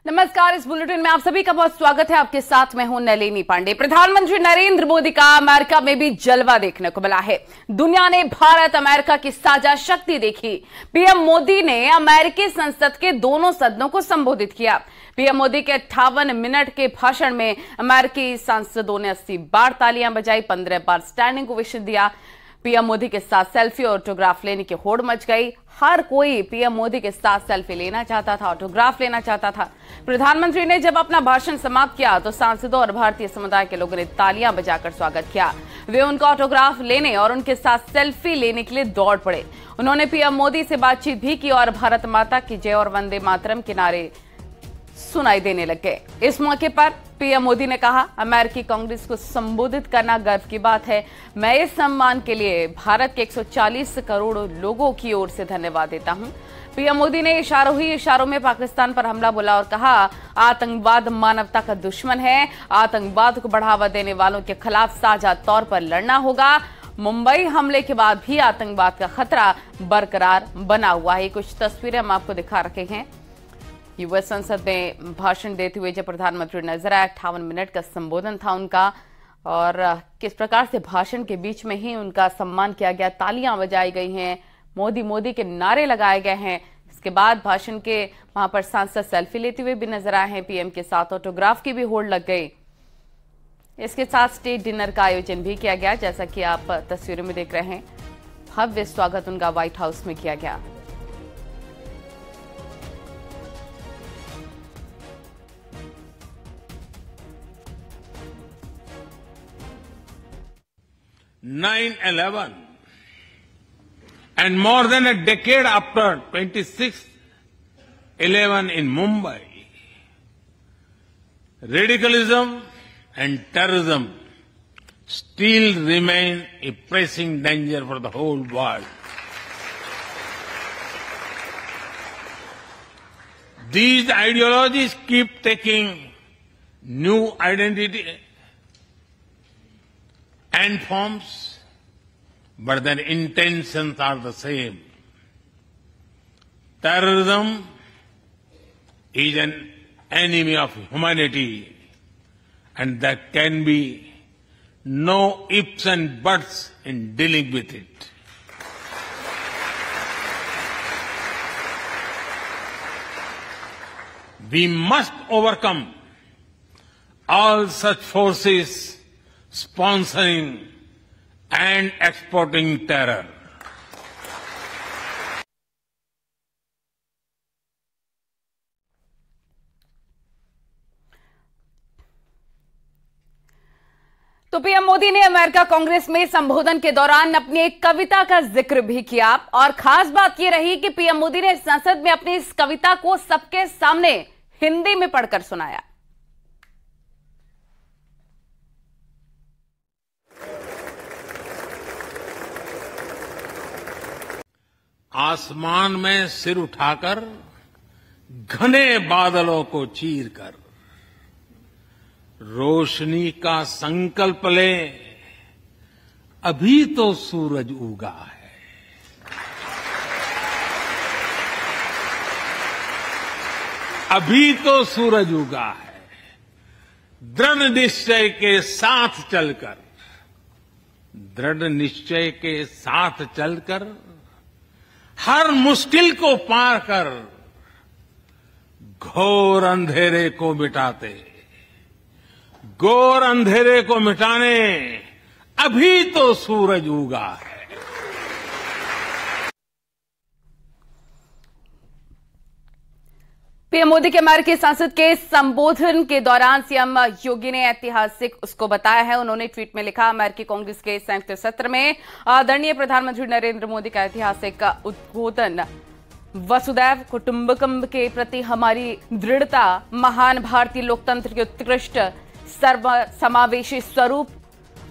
नमस्कार। इस बुलेटिन में आप सभी का बहुत स्वागत है। आपके साथ मैं हूं नलिनी पांडे। प्रधानमंत्री नरेंद्र मोदी का अमेरिका में भी जलवा देखने को मिला है। दुनिया ने भारत अमेरिका की साझा शक्ति देखी। पीएम मोदी ने अमेरिकी संसद के दोनों सदनों को संबोधित किया। पीएम मोदी के 58 मिनट के भाषण में अमेरिकी सांसदों ने 80 बार तालियां बजाई, 15 बार स्टैंडिंग ओवेशन दिया। पीएम मोदी के साथ सेल्फी और ऑटोग्राफ लेने की होड़ मच गई। हर कोई पीएम मोदी के साथ सेल्फी लेना चाहता था, ऑटोग्राफ लेना चाहता था। प्रधानमंत्री ने जब अपना भाषण समाप्त किया तो सांसदों और भारतीय समुदाय के लोगों ने तालियां बजाकर स्वागत किया। वे उनका ऑटोग्राफ लेने और उनके साथ सेल्फी लेने के लिए दौड़ पड़े। उन्होंने पीएम मोदी से बातचीत भी की और भारत माता की जय और वंदे मातरम के नारे सुनाई देने लग गए। इस मौके पर पीएम मोदी ने कहा, अमेरिकी कांग्रेस को संबोधित करना गर्व की बात है। मैं इस सम्मान के लिए भारत के 140 करोड़ लोगों की ओर से धन्यवाद देता हूं। पीएम मोदी ने इशारों में पाकिस्तान पर हमला बोला और कहा, आतंकवाद मानवता का दुश्मन है। आतंकवाद को बढ़ावा देने वालों के खिलाफ साझा तौर पर लड़ना होगा। मुंबई हमले के बाद भी आतंकवाद का खतरा बरकरार बना हुआ है। कुछ तस्वीरें हम आपको दिखा रखे हैं। यूएस संसद में भाषण देते हुए जब प्रधानमंत्री नजर आए, 58 मिनट का संबोधन था उनका और किस प्रकार से भाषण के बीच में ही उनका सम्मान किया गया, तालियां बजाई गई हैं, मोदी मोदी के नारे लगाए गए हैं। इसके बाद भाषण के वहां पर सांसद सेल्फी लेते हुए भी नजर आए हैं। पीएम के साथ ऑटोग्राफ की भी होड़ लग गई। इसके साथ स्टेट डिनर का आयोजन भी किया गया, जैसा कि आप तस्वीरों में देख रहे हैं। भव्य स्वागत उनका व्हाइट हाउस में किया गया। (9/11) and more than a decade after 26/11 in Mumbai, radicalism and terrorism still remain a pressing danger for the whole world. These ideologies keep taking new identity and forms, but their intentions are the same. Terrorism is an enemy of humanity, and there can be no ifs and buts in dealing with it. We must overcome all such forces sponsoring and exporting terror. तो PM Modi ने America Congress में संबोधन के दौरान अपनी एक कविता का जिक्र भी किया और खास बात यह रही कि पीएम मोदी ने संसद में अपनी इस कविता को सबके सामने हिंदी में पढ़कर सुनाया। आसमान में सिर उठाकर घने बादलों को चीरकर रोशनी का संकल्प ले, अभी तो सूरज उगा है। अभी तो सूरज उगा है। दृढ़ निश्चय के साथ चलकर, दृढ़ निश्चय के साथ चलकर हर मुश्किल को पार कर घोर अंधेरे को मिटाते, घोर अंधेरे को मिटाने अभी तो सूरज उगा है। पीएम मोदी के अमेरिकी संसद के संबोधन के दौरान सीएम योगी ने ऐतिहासिक उसको बताया है। उन्होंने ट्वीट में लिखा, अमेरिकी कांग्रेस के संयुक्त सत्र में आदरणीय प्रधानमंत्री नरेंद्र मोदी का ऐतिहासिक उद्बोधन वसुधैव कुटुंबकम के प्रति हमारी दृढ़ता, महान भारतीय लोकतंत्र के उत्कृष्ट सर्व समावेशी स्वरूप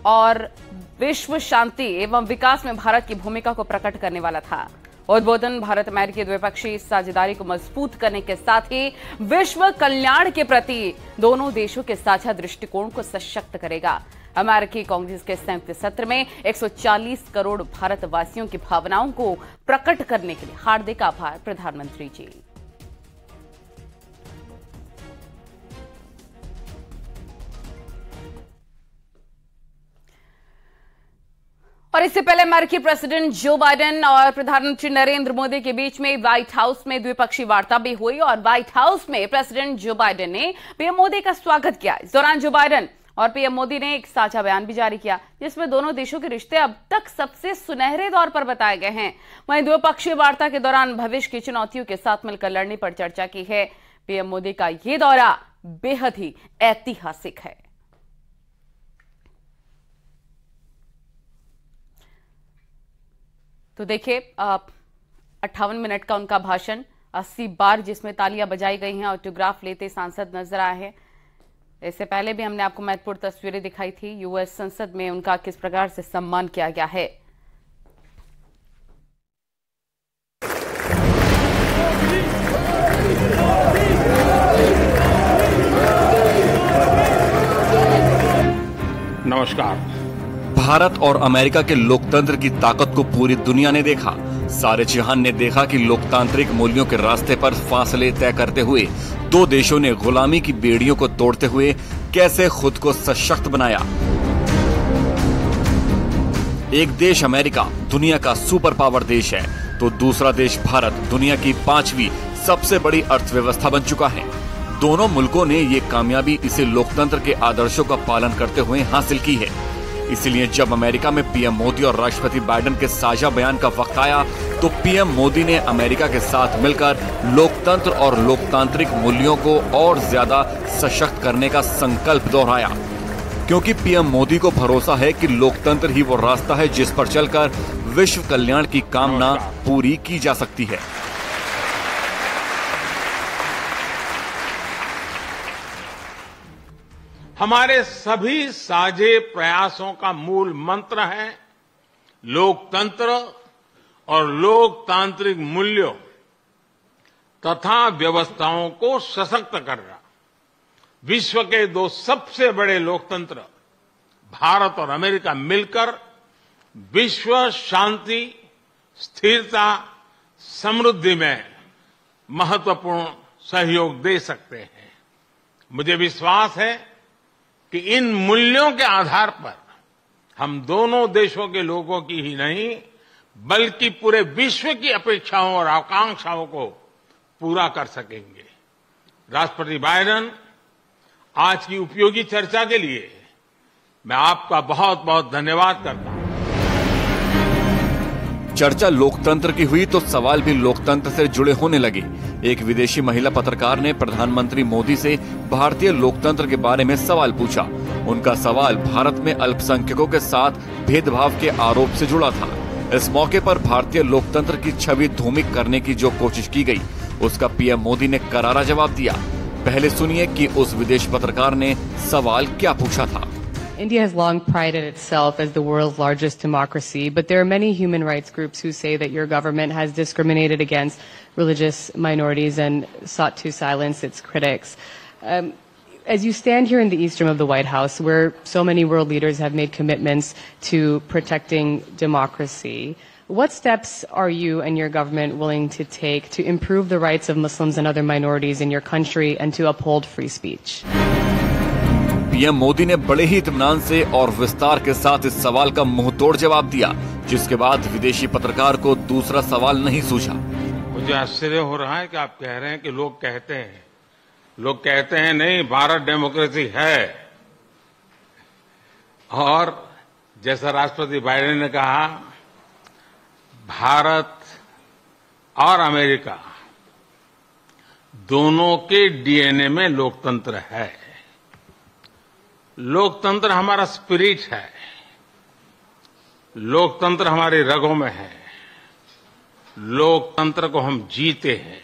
और विश्व शांति एवं विकास में भारत की भूमिका को प्रकट करने वाला था। उद्बोधन भारत अमेरिकी द्विपक्षीय साझेदारी को मजबूत करने के साथ ही विश्व कल्याण के प्रति दोनों देशों के साझा दृष्टिकोण को सशक्त करेगा। अमेरिकी कांग्रेस के संयुक्त सत्र में 140 करोड़ भारतवासियों की भावनाओं को प्रकट करने के लिए हार्दिक आभार प्रधानमंत्री जी। और इससे पहले अमेरिकी प्रेसिडेंट जो बाइडेन और प्रधानमंत्री नरेंद्र मोदी के बीच में व्हाइट हाउस में द्विपक्षीय वार्ता भी हुई और व्हाइट हाउस में प्रेसिडेंट जो बाइडेन ने पीएम मोदी का स्वागत किया। इस दौरान जो बाइडेन और पीएम मोदी ने एक साझा बयान भी जारी किया, जिसमें दोनों देशों के रिश्ते अब तक सबसे सुनहरे दौर पर बताए गए हैं। वहीं द्विपक्षीय वार्ता के दौरान भविष्य की चुनौतियों के साथ मिलकर लड़ने पर चर्चा की है। पीएम मोदी का यह दौरा बेहद ही ऐतिहासिक है। तो देखिए 58 मिनट का उनका भाषण, 80 बार जिसमें तालियां बजाई गई हैं, ऑटोग्राफ लेते सांसद नजर आए हैं। इससे पहले भी हमने आपको महत्वपूर्ण तस्वीरें दिखाई थी। यूएस संसद में उनका किस प्रकार से सम्मान किया गया है। नमस्कार। भारत और अमेरिका के लोकतंत्र की ताकत को पूरी दुनिया ने देखा। सारे जहान ने देखा कि लोकतांत्रिक मूल्यों के रास्ते पर फासले तय करते हुए दो देशों ने गुलामी की बेड़ियों को तोड़ते हुए कैसे खुद को सशक्त बनाया। एक देश अमेरिका दुनिया का सुपर पावर देश है, तो दूसरा देश भारत दुनिया की 5वीं सबसे बड़ी अर्थव्यवस्था बन चुका है। दोनों मुल्कों ने ये कामयाबी इसे लोकतंत्र के आदर्शों का पालन करते हुए हासिल की है। इसलिए जब अमेरिका में पीएम मोदी और राष्ट्रपति बाइडेन के साझा बयान का वक्त आया, तो पीएम मोदी ने अमेरिका के साथ मिलकर लोकतंत्र और लोकतांत्रिक मूल्यों को और ज्यादा सशक्त करने का संकल्प दोहराया, क्योंकि पीएम मोदी को भरोसा है कि लोकतंत्र ही वो रास्ता है जिस पर चलकर विश्व कल्याण की कामना पूरी की जा सकती है। हमारे सभी साझे प्रयासों का मूल मंत्र है लोकतंत्र और लोकतांत्रिक मूल्यों तथा व्यवस्थाओं को सशक्त करना। विश्व के दो सबसे बड़े लोकतंत्र भारत और अमेरिका मिलकर विश्व शांति, स्थिरता, समृद्धि में महत्वपूर्ण सहयोग दे सकते हैं। मुझे विश्वास है कि इन मूल्यों के आधार पर हम दोनों देशों के लोगों की ही नहीं, बल्कि पूरे विश्व की अपेक्षाओं और आकांक्षाओं को पूरा कर सकेंगे। राष्ट्रपति बाइडेन, आज की उपयोगी चर्चा के लिए मैं आपका बहुत बहुत धन्यवाद करता हूं। चर्चा लोकतंत्र की हुई तो सवाल भी लोकतंत्र से जुड़े होने लगे। एक विदेशी महिला पत्रकार ने प्रधानमंत्री मोदी से भारतीय लोकतंत्र के बारे में सवाल पूछा। उनका सवाल भारत में अल्पसंख्यकों के साथ भेदभाव के आरोप से जुड़ा था। इस मौके पर भारतीय लोकतंत्र की छवि धूमिल करने की जो कोशिश की गई, उसका पीएम मोदी ने करारा जवाब दिया। पहले सुनिए कि उस विदेशी पत्रकार ने सवाल क्या पूछा था। India has long prided itself as the world's largest democracy, but there are many human rights groups who say that your government has discriminated against religious minorities and sought to silence its critics. As you stand here in the east room of the White House, where so many world leaders have made commitments to protecting democracy, what steps are you and your government willing to take to improve the rights of Muslims and other minorities in your country and to uphold free speech? PM Modi ने बड़े ही इत्मीनान से और विस्तार के साथ इस सवाल का मुंहतोड़ जवाब दिया, जिसके बाद विदेशी पत्रकार को दूसरा सवाल नहीं सूझा। मुझे आश्चर्य हो रहा है कि आप कह रहे हैं कि लोग कहते हैं नहीं, भारत डेमोक्रेसी है। और जैसा राष्ट्रपति बाइडेन ने कहा, भारत और अमेरिका दोनों के डीएनए में लोकतंत्र है। लोकतंत्र हमारा स्पिरिट है, लोकतंत्र हमारी रगों में है। लोकतंत्र को हम जीते हैं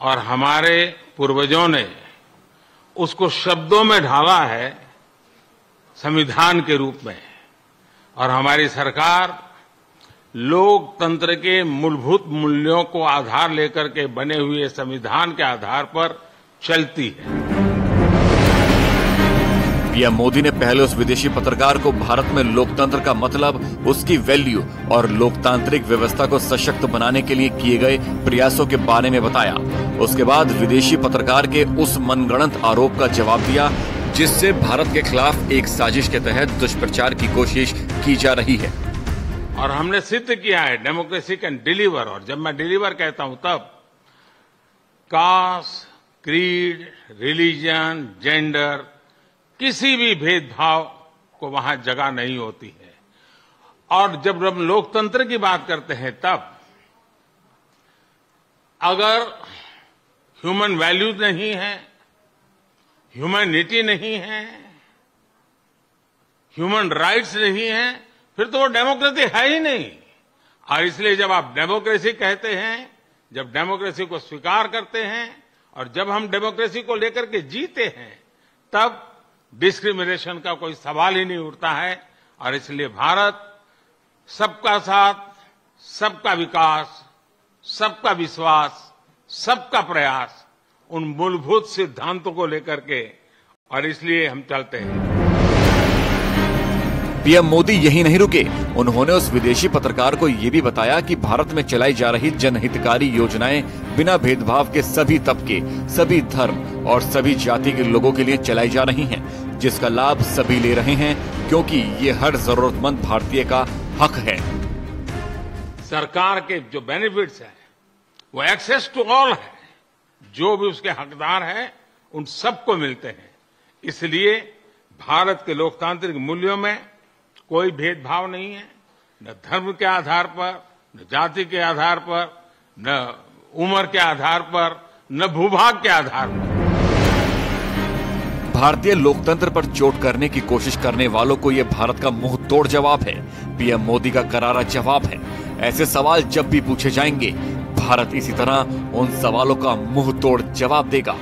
और हमारे पूर्वजों ने उसको शब्दों में ढाला है संविधान के रूप में, और हमारी सरकार लोकतंत्र के मूलभूत मूल्यों को आधार लेकर के बने हुए संविधान के आधार पर चलती है। पीएम मोदी ने पहले उस विदेशी पत्रकार को भारत में लोकतंत्र का मतलब, उसकी वैल्यू और लोकतांत्रिक व्यवस्था को सशक्त बनाने के लिए किए गए प्रयासों के बारे में बताया। उसके बाद विदेशी पत्रकार के उस मनगढ़ंत आरोप का जवाब दिया, जिससे भारत के खिलाफ एक साजिश के तहत दुष्प्रचार की कोशिश की जा रही है। और हमने सिद्ध किया है डेमोक्रेसी कैन डिलीवर। और जब मैं डिलीवर कहता हूं तब कास्ट, क्रीड, रिलीजन, जेंडर, किसी भी भेदभाव को वहां जगह नहीं होती है। और जब हम लोकतंत्र की बात करते हैं तब अगर ह्यूमन वैल्यूज नहीं है, ह्यूमैनिटी नहीं है, ह्यूमन राइट्स नहीं है, फिर तो वो डेमोक्रेसी है ही नहीं। और इसलिए जब आप डेमोक्रेसी कहते हैं, जब डेमोक्रेसी को स्वीकार करते हैं और जब हम डेमोक्रेसी को लेकर के जीते हैं, तब डिस्क्रिमिनेशन का कोई सवाल ही नहीं उठता है। और इसलिए भारत सबका साथ, सबका विकास, सबका विश्वास, सबका प्रयास, उन मूलभूत सिद्धांतों को लेकर के, और इसलिए हम चलते हैं। पीएम मोदी यही नहीं रुके। उन्होंने उस विदेशी पत्रकार को ये भी बताया कि भारत में चलाई जा रही जनहितकारी योजनाएं बिना भेदभाव के सभी तबके, सभी धर्म और सभी जाति के लोगों के लिए चलाई जा रही हैं, जिसका लाभ सभी ले रहे हैं, क्योंकि ये हर जरूरतमंद भारतीय का हक है। सरकार के जो बेनिफिट्स हैं वो एक्सेस टू ऑल है। जो भी उसके हकदार हैं उन सबको मिलते हैं। इसलिए भारत के लोकतांत्रिक मूल्यों में कोई भेदभाव नहीं है, न धर्म के आधार पर, न जाति के आधार पर, न उम्र के आधार पर, न भूभाग के आधार पर। भारतीय लोकतंत्र पर चोट करने की कोशिश करने वालों को यह भारत का मुंह तोड़ जवाब है। पीएम मोदी का करारा जवाब है। ऐसे सवाल जब भी पूछे जाएंगे, भारत इसी तरह उन सवालों का मुंह तोड़ जवाब देगा।